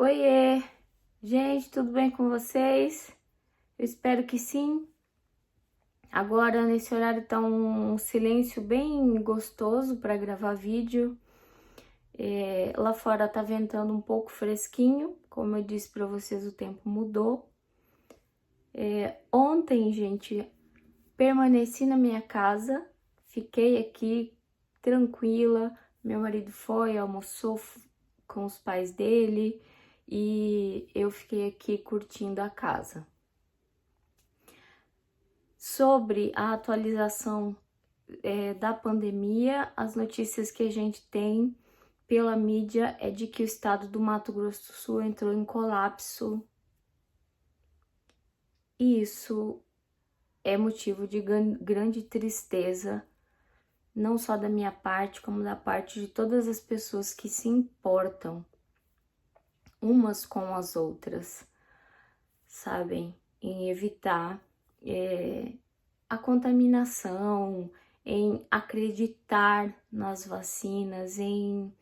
Oiê, gente, tudo bem com vocês? Eu espero que sim. Agora, nesse horário, tá um silêncio bem gostoso para gravar vídeo. Lá fora tá ventando um pouco fresquinho, como eu disse para vocês, o tempo mudou. Ontem, gente, permaneci na minha casa, fiquei aqui tranquila. Meu marido foi, almoçou com os pais dele e eu fiquei aqui curtindo a casa. Sobre a atualização da pandemia, as notícias que a gente tem pela mídia é de que o estado do Mato Grosso do Sul entrou em colapso. E isso é motivo de grande tristeza, não só da minha parte, como da parte de todas as pessoas que se importam umas com as outras, sabem? Em evitar a contaminação, em acreditar nas vacinas, em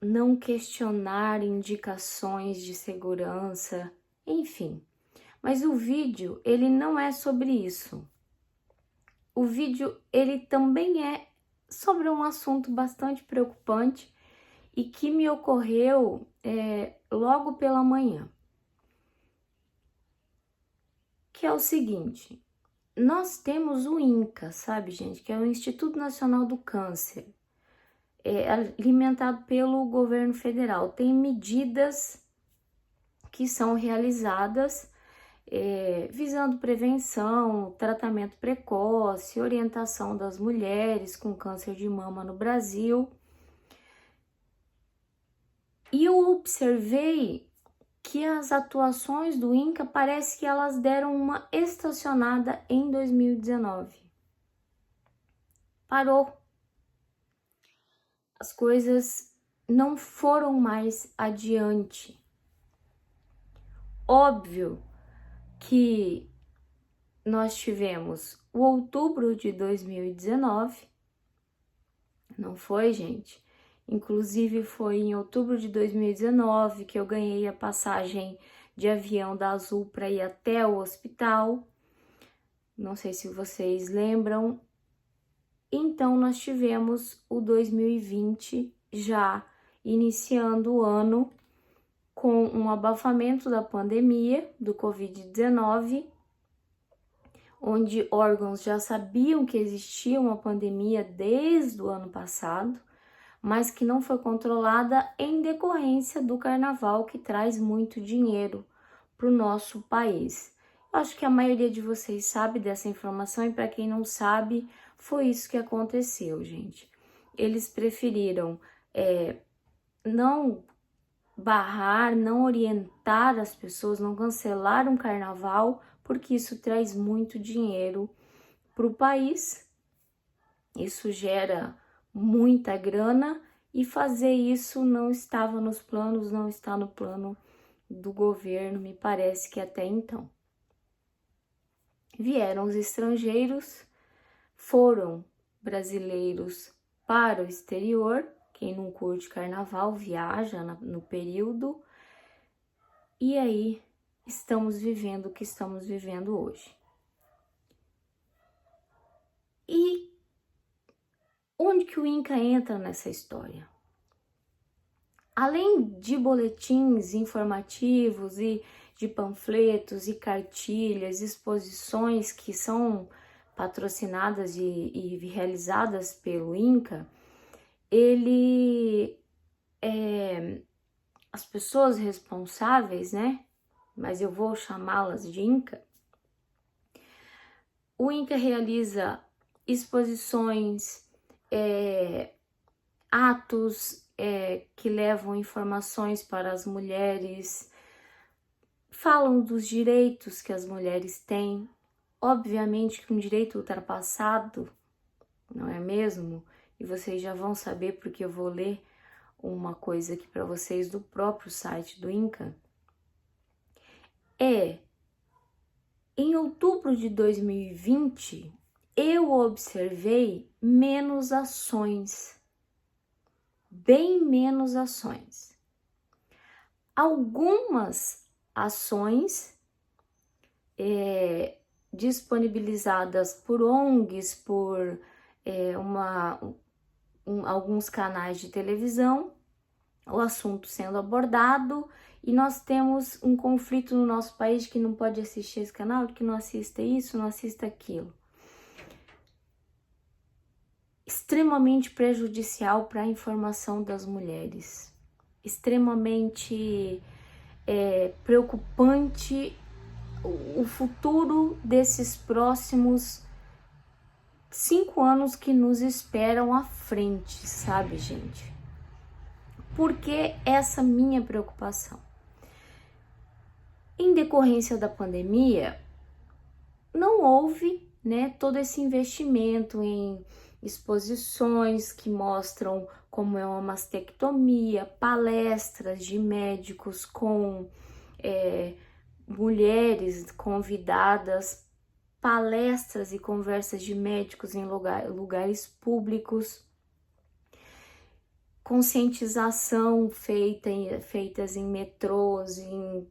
não questionar indicações de segurança, enfim. Mas o vídeo, ele não é sobre isso. O vídeo, ele também é sobre um assunto bastante preocupante e que me ocorreu logo pela manhã. Que é o seguinte: nós temos o INCA, sabe, gente? Que é o Instituto Nacional do Câncer, alimentado pelo governo federal. Tem medidas que são realizadas visando prevenção, tratamento precoce, orientação das mulheres com câncer de mama no Brasil. E eu observei que as atuações do INCA parece que elas deram uma estacionada em 2019. Parou. As coisas não foram mais adiante. Óbvio que nós tivemos o outubro de 2019, não foi, gente? Inclusive foi em outubro de 2019 que eu ganhei a passagem de avião da Azul para ir até o hospital. Não sei se vocês lembram. Então nós tivemos o 2020 já iniciando o ano com um abafamento da pandemia do Covid-19, onde órgãos já sabiam que existia uma pandemia desde o ano passado, mas que não foi controlada em decorrência do carnaval, que traz muito dinheiro para o nosso país. Eu acho que a maioria de vocês sabe dessa informação e para quem não sabe, foi isso que aconteceu, gente. Eles preferiram não barrar, não orientar as pessoas, não cancelar um carnaval, porque isso traz muito dinheiro para o país, isso gera muita grana e fazer isso não estava nos planos, não está no plano do governo, me parece que até então. Vieram os estrangeiros, foram brasileiros para o exterior. Quem não curte carnaval viaja no período. E aí estamos vivendo o que estamos vivendo hoje. E onde que o INCA entra nessa história? Além de boletins informativos e de panfletos e cartilhas, exposições que são patrocinadas e realizadas pelo INCA, as pessoas responsáveis, né? Mas eu vou chamá-las de INCA. O INCA realiza exposições, atos que levam informações para as mulheres, falam dos direitos que as mulheres têm, obviamente que um direito ultrapassado, não é mesmo? E vocês já vão saber porque eu vou ler uma coisa aqui para vocês do próprio site do INCA. Em outubro de 2020, eu observei menos ações, bem menos ações. algumas ações disponibilizadas por ONGs, por alguns canais de televisão, o assunto sendo abordado, e nós temos um conflito no nosso país de que não pode assistir esse canal, de que não assista isso, não assista aquilo. Extremamente prejudicial para a informação das mulheres, extremamente preocupante o futuro desses próximos 5 anos que nos esperam à frente, sabe, gente? Por que essa minha preocupação? Em decorrência da pandemia, não houve, né, todo esse investimento em exposições que mostram como é uma mastectomia, palestras de médicos com mulheres convidadas, palestras e conversas de médicos em lugares públicos, conscientização feitas em metrôs, em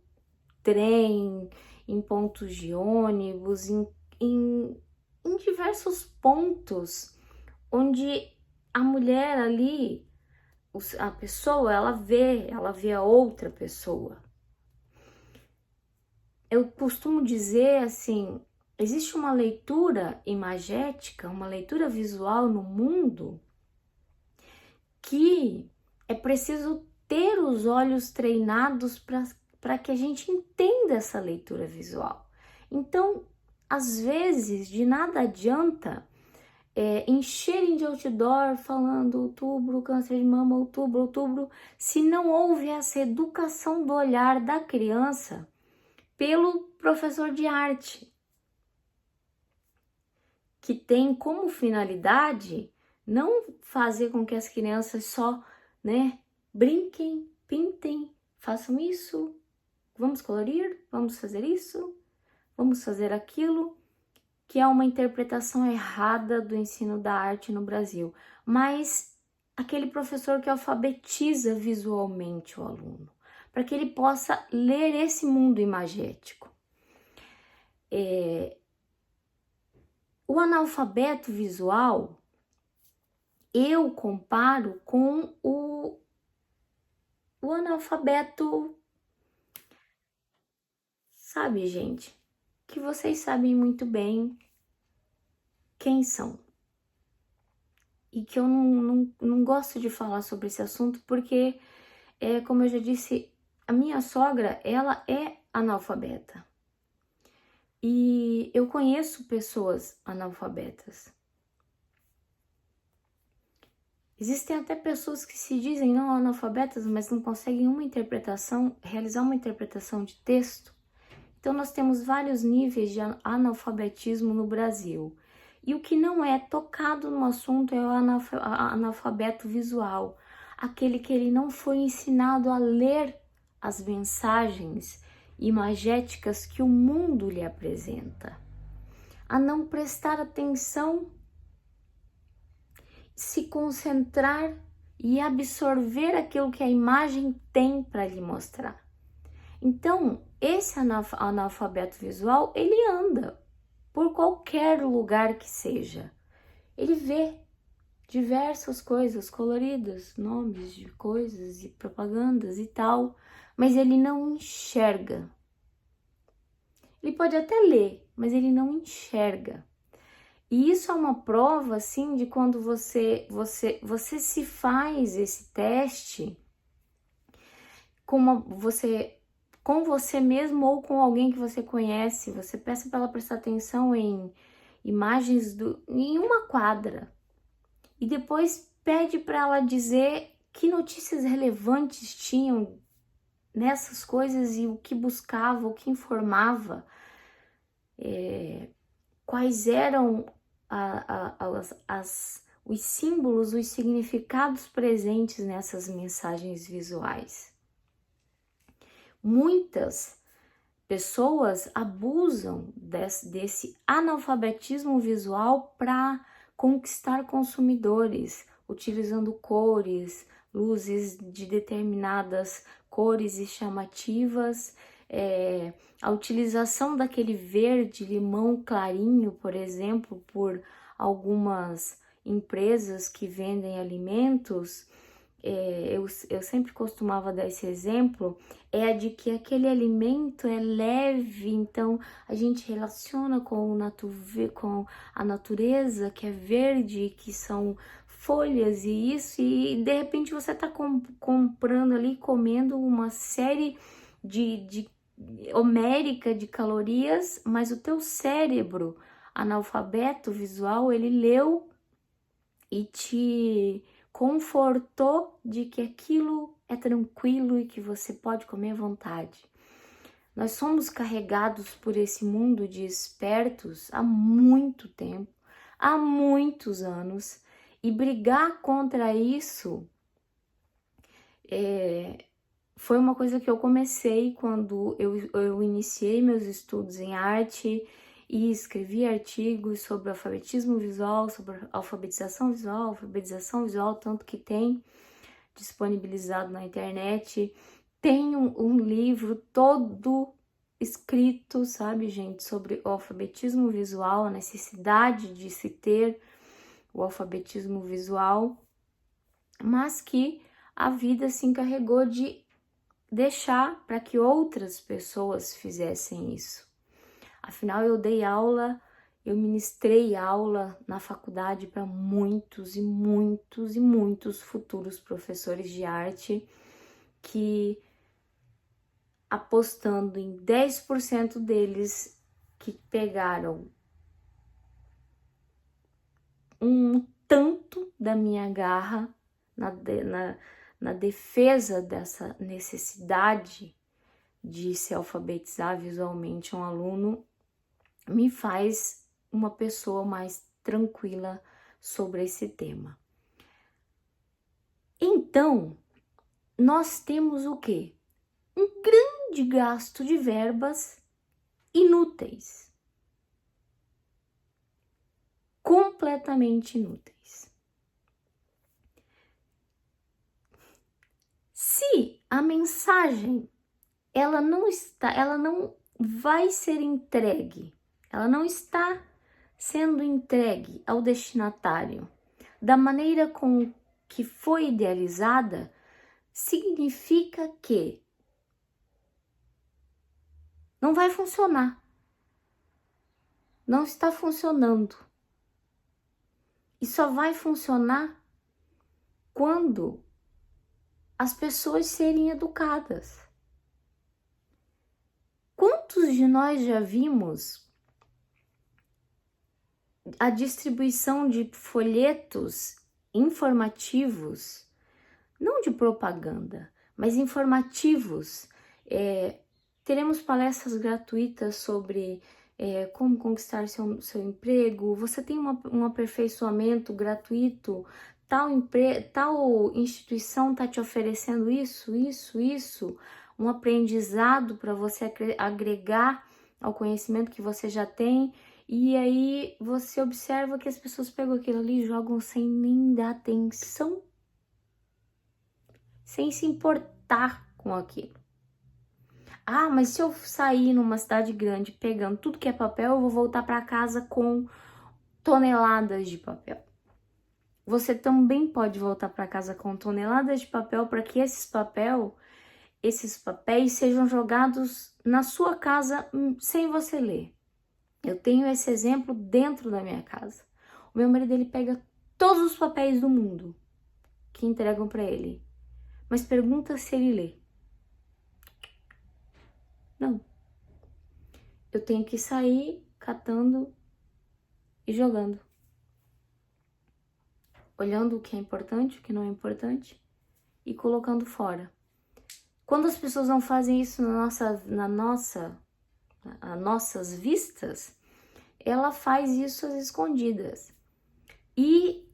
trem, em pontos de ônibus, em diversos pontos onde a mulher ali, a pessoa, ela vê a outra pessoa. Eu costumo dizer assim, existe uma leitura imagética, uma leitura visual no mundo que é preciso ter os olhos treinados para que a gente entenda essa leitura visual. Então, às vezes, de nada adianta encherem de outdoor falando outubro, câncer de mama, outubro, se não houve essa educação do olhar da criança pelo professor de arte, que tem como finalidade não fazer com que as crianças só, né, brinquem, pintem, façam isso, vamos colorir, vamos fazer isso, vamos fazer aquilo, que é uma interpretação errada do ensino da arte no Brasil, mas aquele professor que alfabetiza visualmente o aluno, para que ele possa ler esse mundo imagético. O analfabeto visual, eu comparo com o analfabeto, sabe, gente, que vocês sabem muito bem quem são. E que eu não gosto de falar sobre esse assunto porque, como eu já disse, a minha sogra, ela é analfabeta. E eu conheço pessoas analfabetas. Existem até pessoas que se dizem não analfabetas, mas não conseguem realizar uma interpretação de texto. Então nós temos vários níveis de analfabetismo no Brasil. E o que não é tocado no assunto é o analfabeto visual, aquele que ele não foi ensinado a ler as mensagens imagéticas que o mundo lhe apresenta, a não prestar atenção, se concentrar e absorver aquilo que a imagem tem para lhe mostrar. Então, esse analfabeto visual, ele anda por qualquer lugar que seja. Ele vê diversas coisas coloridas, nomes de coisas e propagandas e tal, mas ele não enxerga. Ele pode até ler, mas ele não enxerga. E isso é uma prova, assim, de quando você se faz esse teste com você mesmo ou com alguém que você conhece. Você peça para ela prestar atenção em imagens em uma quadra e depois pede para ela dizer que notícias relevantes tinham nessas coisas e o que buscava, o que informava, quais eram os símbolos, os significados presentes nessas mensagens visuais. Muitas pessoas abusam desse analfabetismo visual para conquistar consumidores, utilizando cores, luzes de determinadas cores e chamativas, a utilização daquele verde limão clarinho, por exemplo, por algumas empresas que vendem alimentos, eu sempre costumava dar esse exemplo, é a de que aquele alimento é leve, então a gente relaciona com a natureza, que é verde, que são folhas e isso, e de repente você está comprando ali, comendo uma série de homérica de calorias, mas o teu cérebro analfabeto visual, ele leu e te confortou de que aquilo é tranquilo e que você pode comer à vontade. Nós somos carregados por esse mundo de espertos há muito tempo, há muitos anos, e brigar contra isso foi uma coisa que eu comecei quando eu iniciei meus estudos em arte e escrevi artigos sobre alfabetismo visual, sobre alfabetização visual, tanto que tem disponibilizado na internet. Tem um livro todo escrito, sabe, gente, sobre o alfabetismo visual, a necessidade de se ter o alfabetismo visual, mas que a vida se encarregou de deixar para que outras pessoas fizessem isso. Afinal, eu dei aula, eu ministrei aula na faculdade para muitos e muitos e muitos futuros professores de arte que, apostando em 10% deles que pegaram um tanto da minha garra na defesa dessa necessidade de se alfabetizar visualmente um aluno, me faz uma pessoa mais tranquila sobre esse tema. Então, nós temos o quê? Um grande gasto de verbas inúteis. Completamente inúteis. Se a mensagem ela não vai ser entregue, ela não está sendo entregue ao destinatário da maneira com que foi idealizada, significa que não vai funcionar. Não está funcionando. E só vai funcionar quando as pessoas serem educadas. Quantos de nós já vimos a distribuição de folhetos informativos, não de propaganda, mas informativos? Teremos palestras gratuitas sobre como conquistar seu emprego. Você tem um aperfeiçoamento gratuito, tal instituição está te oferecendo isso, um aprendizado para você agregar ao conhecimento que você já tem, e aí você observa que as pessoas pegam aquilo ali e jogam sem nem dar atenção, sem se importar com aquilo. Ah, mas se eu sair numa cidade grande pegando tudo que é papel, eu vou voltar para casa com toneladas de papel. Você também pode voltar para casa com toneladas de papel para que esses papéis sejam jogados na sua casa sem você ler. Eu tenho esse exemplo dentro da minha casa. O meu marido, ele pega todos os papéis do mundo que entregam para ele, mas pergunta se ele lê. Não. Eu tenho que sair catando e jogando. Olhando o que é importante, o que não é importante e colocando fora. Quando as pessoas não fazem isso a nossas vistas, ela faz isso às escondidas. E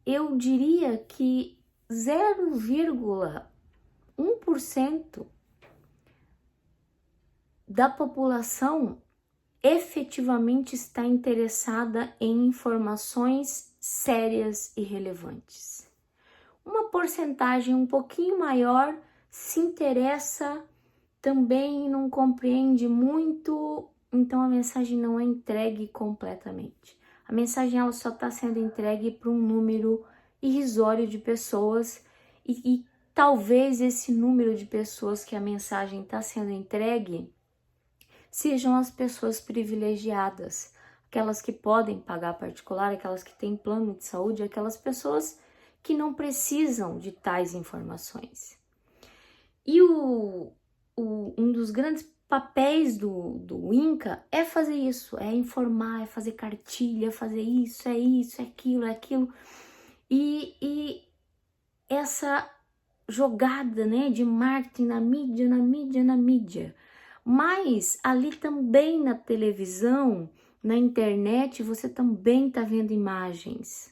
eu diria que 0,1% da população efetivamente está interessada em informações sérias e relevantes. Uma porcentagem um pouquinho maior se interessa também não compreende muito, então a mensagem não é entregue completamente. A mensagem ela só está sendo entregue para um número irrisório de pessoas e talvez esse número de pessoas que a mensagem está sendo entregue sejam as pessoas privilegiadas, aquelas que podem pagar particular, aquelas que têm plano de saúde, aquelas pessoas que não precisam de tais informações. E um dos grandes papéis do INCA é fazer isso, é informar, é fazer cartilha, é fazer isso, é aquilo, é aquilo. E essa jogada, né, de marketing na mídia. Mas ali também na televisão, na internet, você também tá vendo imagens.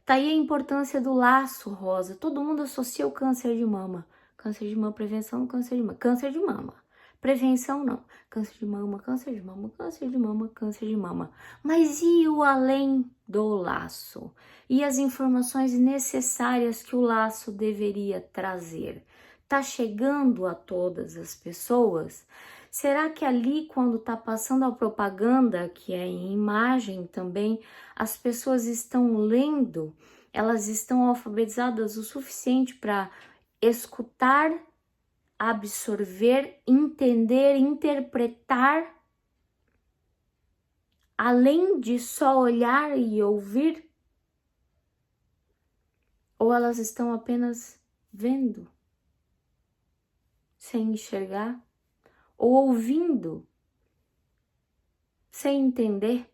Tá aí a importância do laço rosa. Todo mundo associa o câncer de mama. Câncer de mama, prevenção, câncer de mama. Câncer de mama. Prevenção não. Câncer de mama, câncer de mama, câncer de mama, câncer de mama. Mas e o além do laço? E as informações necessárias que o laço deveria trazer? Tá chegando a todas as pessoas? Será que ali, quando tá passando a propaganda, que é em imagem também, as pessoas estão lendo? Elas estão alfabetizadas o suficiente para escutar, absorver, entender, interpretar, além de só olhar e ouvir? Ou elas estão apenas vendo, sem enxergar? Ou ouvindo, sem entender?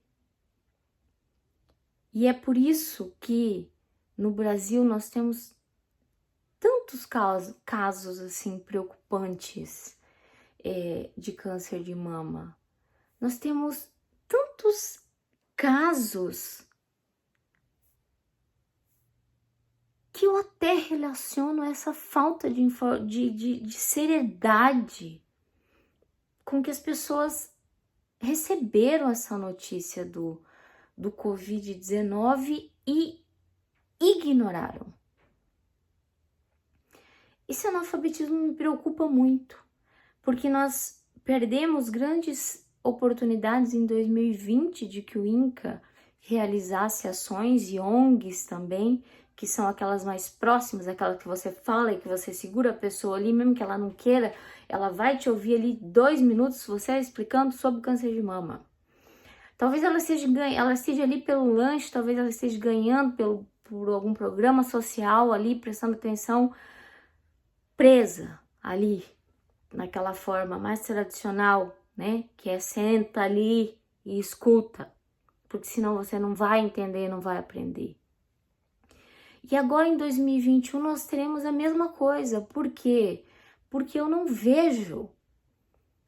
E é por isso que no Brasil nós temos tantos casos assim preocupantes de câncer de mama. Nós temos tantos casos que eu até relaciono essa falta de seriedade com que as pessoas receberam essa notícia do Covid-19 e ignoraram. Esse analfabetismo me preocupa muito, porque nós perdemos grandes oportunidades em 2020 de que o INCA realizasse ações e ONGs também, que são aquelas mais próximas, aquelas que você fala e que você segura a pessoa ali, mesmo que ela não queira, ela vai te ouvir ali 2 minutos você explicando sobre câncer de mama. Talvez ela esteja ali pelo lanche, talvez ela esteja ganhando por algum programa social ali, prestando atenção, presa ali, naquela forma mais tradicional, né? Que é senta ali e escuta, porque senão você não vai entender, não vai aprender. E agora em 2021 nós teremos a mesma coisa. Por quê? Porque eu não vejo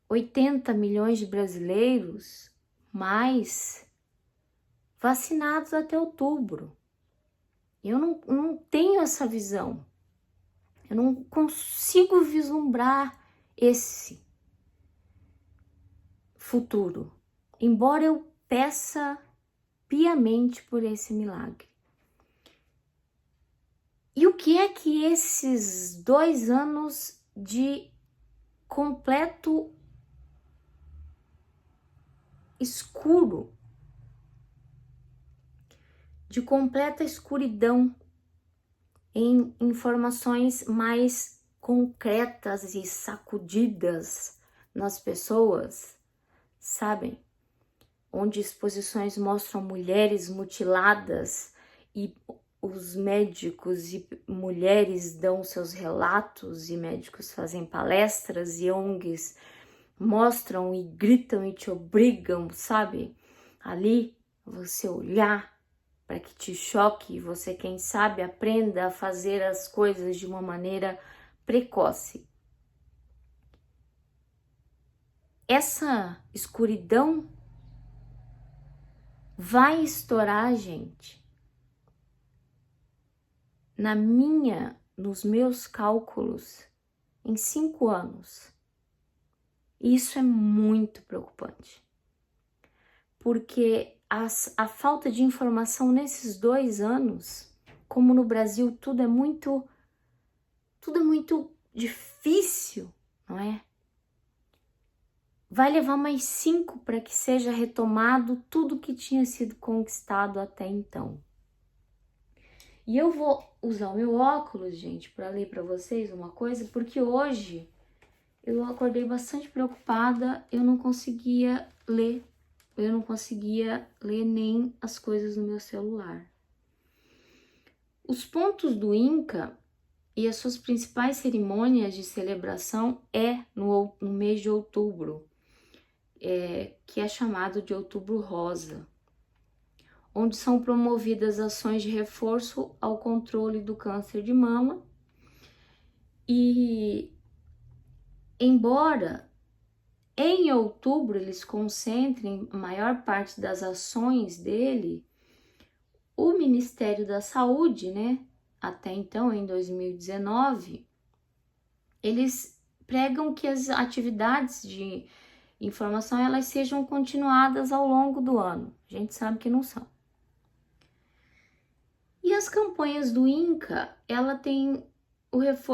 80 milhões de brasileiros mais vacinados até outubro. Eu não tenho essa visão. Eu não consigo vislumbrar esse futuro, embora eu peça piamente por esse milagre. E o que é que esses 2 anos de completo escuro, de completa escuridão em informações mais concretas e sacudidas nas pessoas, sabem? Onde exposições mostram mulheres mutiladas e os médicos e mulheres dão seus relatos e médicos fazem palestras e ONGs mostram e gritam e te obrigam, sabe? Ali você olhar para que te choque e você, quem sabe, aprenda a fazer as coisas de uma maneira precoce. Essa escuridão vai estourar, gente. Nos meus cálculos, em 5 anos. E isso é muito preocupante. Porque a falta de informação nesses 2 anos, como no Brasil tudo é muito tudo é muito difícil, não é? Vai levar mais 5 para que seja retomado tudo que tinha sido conquistado até então. E eu vou usar o meu óculos, gente, para ler para vocês uma coisa, porque hoje eu acordei bastante preocupada, eu não conseguia ler nem as coisas no meu celular. Os pontos do Inca e as suas principais cerimônias de celebração no mês de outubro, que é chamado de Outubro Rosa, onde são promovidas ações de reforço ao controle do câncer de mama. E embora em outubro eles concentrem a maior parte das ações dele, o Ministério da Saúde, né, até então, em 2019, eles pregam que as atividades de informação elas sejam continuadas ao longo do ano. A gente sabe que não são. E as campanhas do Inca, ela tem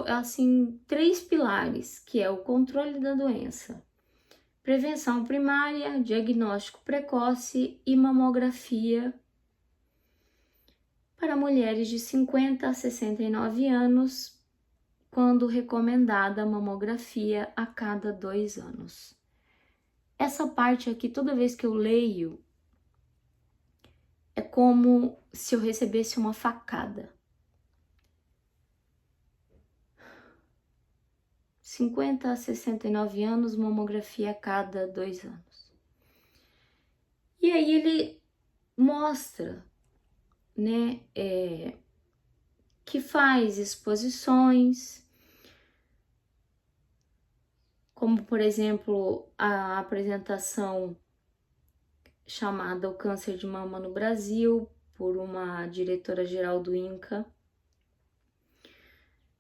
assim 3 pilares, que é o controle da doença, prevenção primária, diagnóstico precoce e mamografia para mulheres de 50 a 69 anos, quando recomendada a mamografia a cada 2 anos. Essa parte aqui, toda vez que eu leio, é como se eu recebesse uma facada. 50 a 69 anos, mamografia a cada 2 anos. E aí ele mostra, né, que faz exposições, como por exemplo a apresentação chamada O Câncer de Mama no Brasil, por uma diretora-geral do Inca,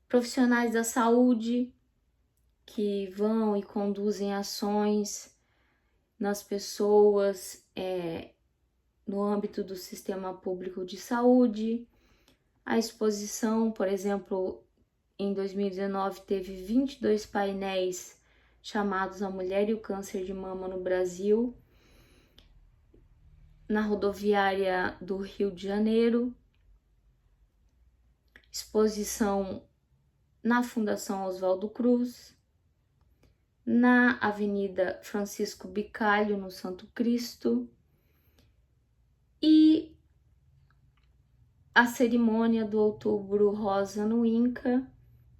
profissionais da saúde que vão e conduzem ações nas pessoas no âmbito do sistema público de saúde. A exposição, por exemplo, em 2019 teve 22 painéis chamados A Mulher e o Câncer de Mama no Brasil, na rodoviária do Rio de Janeiro, exposição na Fundação Oswaldo Cruz, na Avenida Francisco Bicalho, no Santo Cristo, e a cerimônia do Outubro Rosa no Inca,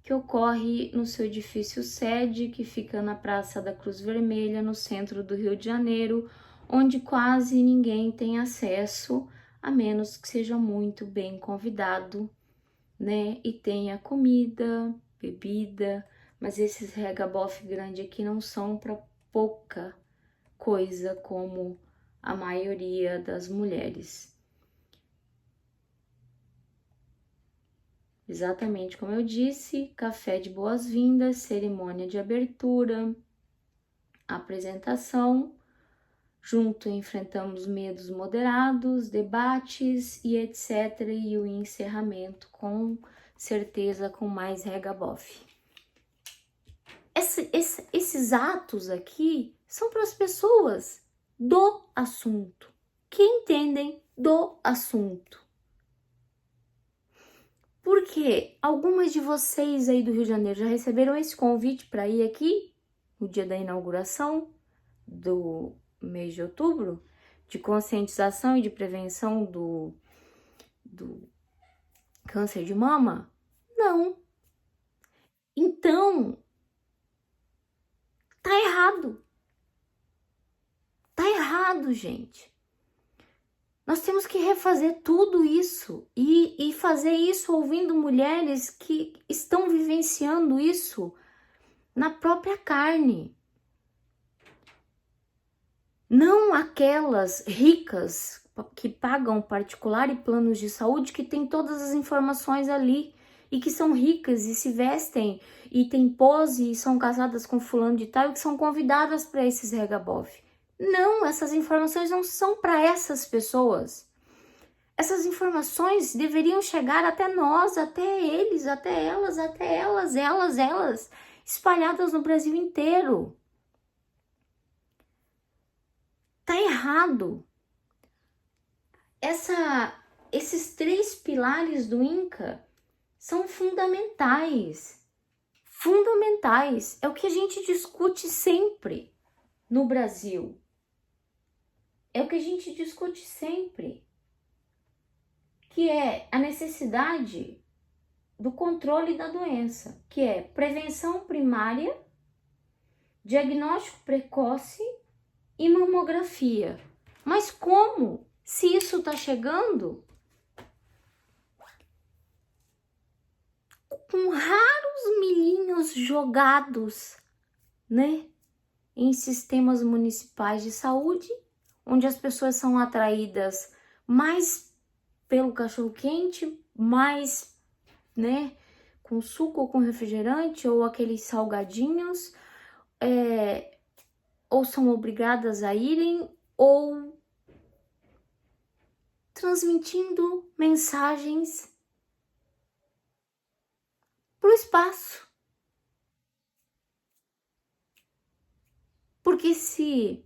que ocorre no seu edifício sede, que fica na Praça da Cruz Vermelha, no centro do Rio de Janeiro, onde quase ninguém tem acesso, a menos que seja muito bem convidado, né? E tenha comida, bebida, mas esses regabof grande aqui não são para pouca coisa como a maioria das mulheres. Exatamente como eu disse, café de boas-vindas, cerimônia de abertura, apresentação, junto enfrentamos medos moderados, debates e etc. E o encerramento, com certeza, com mais regabof. Esses atos aqui são para as pessoas do assunto, que entendem do assunto. Porque algumas de vocês aí do Rio de Janeiro já receberam esse convite para ir aqui no dia da inauguração do mês de outubro, de conscientização e de prevenção do câncer de mama? Não. Então, tá errado. Tá errado, gente. Nós temos que refazer tudo isso e fazer isso ouvindo mulheres que estão vivenciando isso na própria carne. Não aquelas ricas que pagam particular e planos de saúde que tem todas as informações ali e que são ricas e se vestem e tem pose e são casadas com fulano de tal e que são convidadas para esses regabof. Não, essas informações não são para essas pessoas. Essas informações deveriam chegar até nós, até eles, até elas, espalhadas no Brasil inteiro. Tá errado. Esses 3 pilares do INCA são fundamentais. Fundamentais. É o que a gente discute sempre no Brasil. É o que a gente discute sempre. Que é a necessidade do controle da doença, que é prevenção primária, diagnóstico precoce e mamografia. Mas como? Se isso está chegando com raros milhinhos jogados, né, em sistemas municipais de saúde, onde as pessoas são atraídas mais pelo cachorro-quente, mais, né, com suco ou com refrigerante, ou aqueles salgadinhos, ou são obrigadas a irem, ou transmitindo mensagens para o espaço. Porque se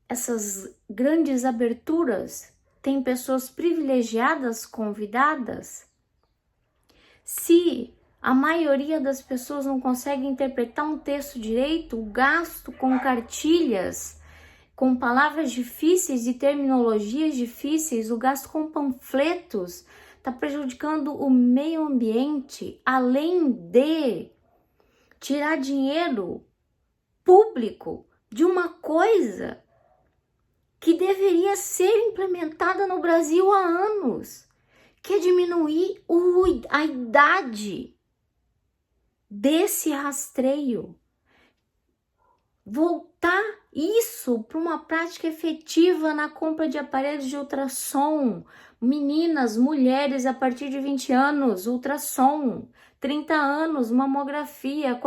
essas grandes aberturas têm pessoas privilegiadas convidadas, se a maioria das pessoas não consegue interpretar um texto direito, o gasto com cartilhas, com palavras difíceis e terminologias difíceis, o gasto com panfletos está prejudicando o meio ambiente, além de tirar dinheiro público de uma coisa que deveria ser implementada no Brasil há anos, que é diminuir a idade desse rastreio. Voltar isso para uma prática efetiva na compra de aparelhos de ultrassom. Meninas, mulheres a partir de 20 anos, ultrassom. 30 anos, mamografia.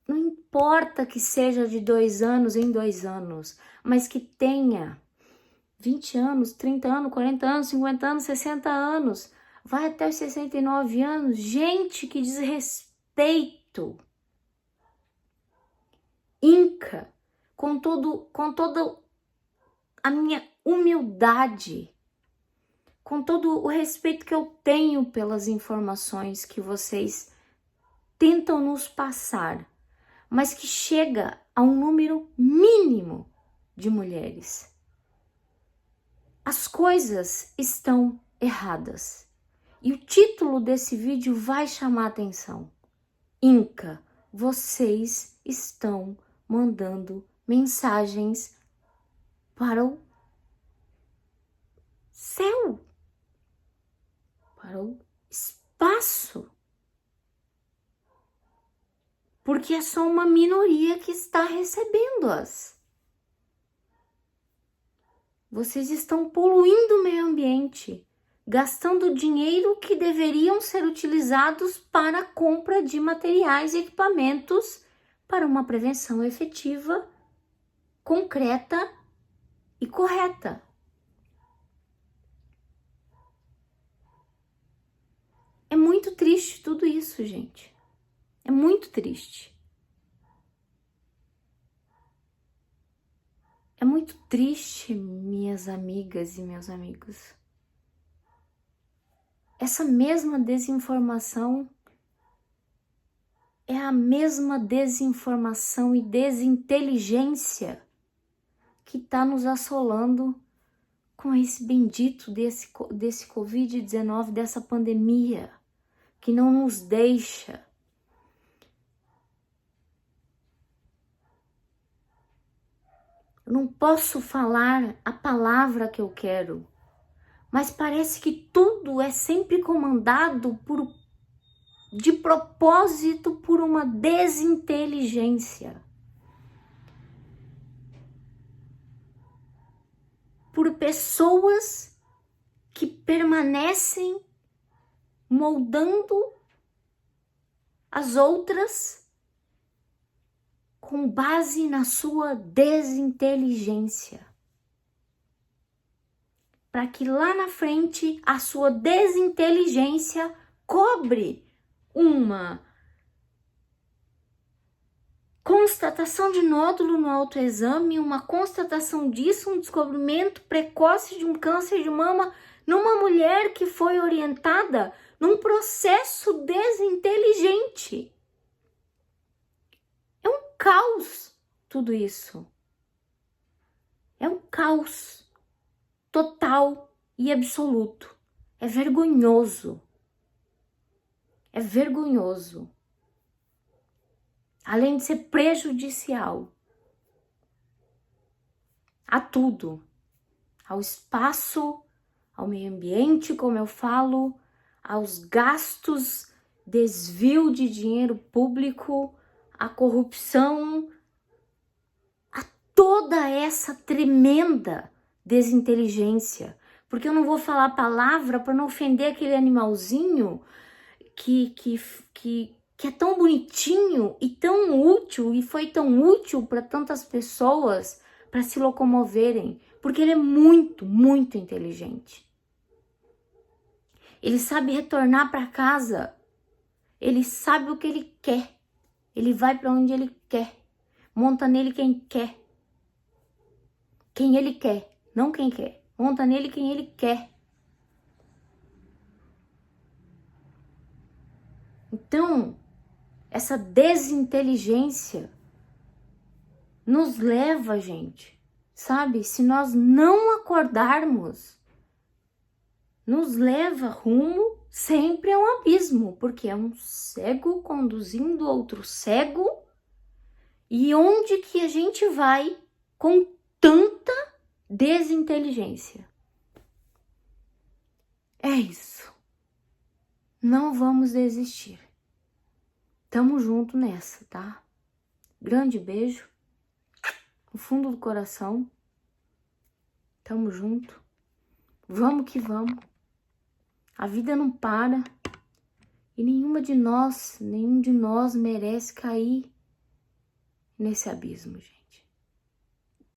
Não importa que seja de 2 anos em 2 anos, mas que tenha 20 anos, 30 anos, 40 anos, 50 anos, 60 anos. Vai até os 69 anos. Gente, que desrespeito. INCA, com toda a minha humildade, com todo o respeito que eu tenho pelas informações que vocês tentam nos passar, mas que chega a um número mínimo de mulheres. As coisas estão erradas. E o título desse vídeo vai chamar a atenção. INCA, vocês estão mandando mensagens para o céu, para o espaço. Porque é só uma minoria que está recebendo-as. Vocês estão poluindo o meio ambiente, gastando dinheiro que deveriam ser utilizados para a compra de materiais e equipamentos para uma prevenção efetiva, concreta e correta. É muito triste tudo isso, gente. É muito triste. É muito triste, minhas amigas e meus amigos. Essa mesma desinformação é a mesma desinformação e desinteligência que está nos assolando com esse bendito desse Covid-19, dessa pandemia, que não nos deixa. Eu não posso falar a palavra que eu quero, mas parece que tudo é sempre comandado de propósito por uma desinteligência. Por pessoas que permanecem moldando as outras com base na sua desinteligência. para que lá na frente a sua desinteligência cobre uma constatação de nódulo no autoexame, uma constatação disso, um descobrimento precoce de um câncer de mama numa mulher que foi orientada num processo desinteligente. É um caos tudo isso. É um caos total e absoluto. É vergonhoso. É vergonhoso. Além de ser prejudicial a tudo, ao espaço, ao meio ambiente, como eu falo, aos gastos, desvio de dinheiro público, a corrupção, a toda essa tremenda desinteligência. Porque eu não vou falar a palavra para não ofender aquele animalzinho que é tão bonitinho e tão útil, e foi tão útil para tantas pessoas para se locomoverem, porque ele é muito, muito inteligente. Ele sabe retornar para casa, ele sabe o que ele quer, ele vai para onde ele quer, monta nele quem ele quer, não quem quer, monta nele quem ele quer. Então, essa desinteligência nos leva, gente, sabe? Se nós não acordarmos, nos leva rumo sempre a um abismo, porque é um cego conduzindo outro cego. E onde que a gente vai com tanta desinteligência? É isso. Não vamos desistir. Tamo junto nessa, tá? Grande beijo. No fundo do coração. Tamo junto. Vamos que vamos. A vida não para. E nenhum de nós merece cair nesse abismo, gente.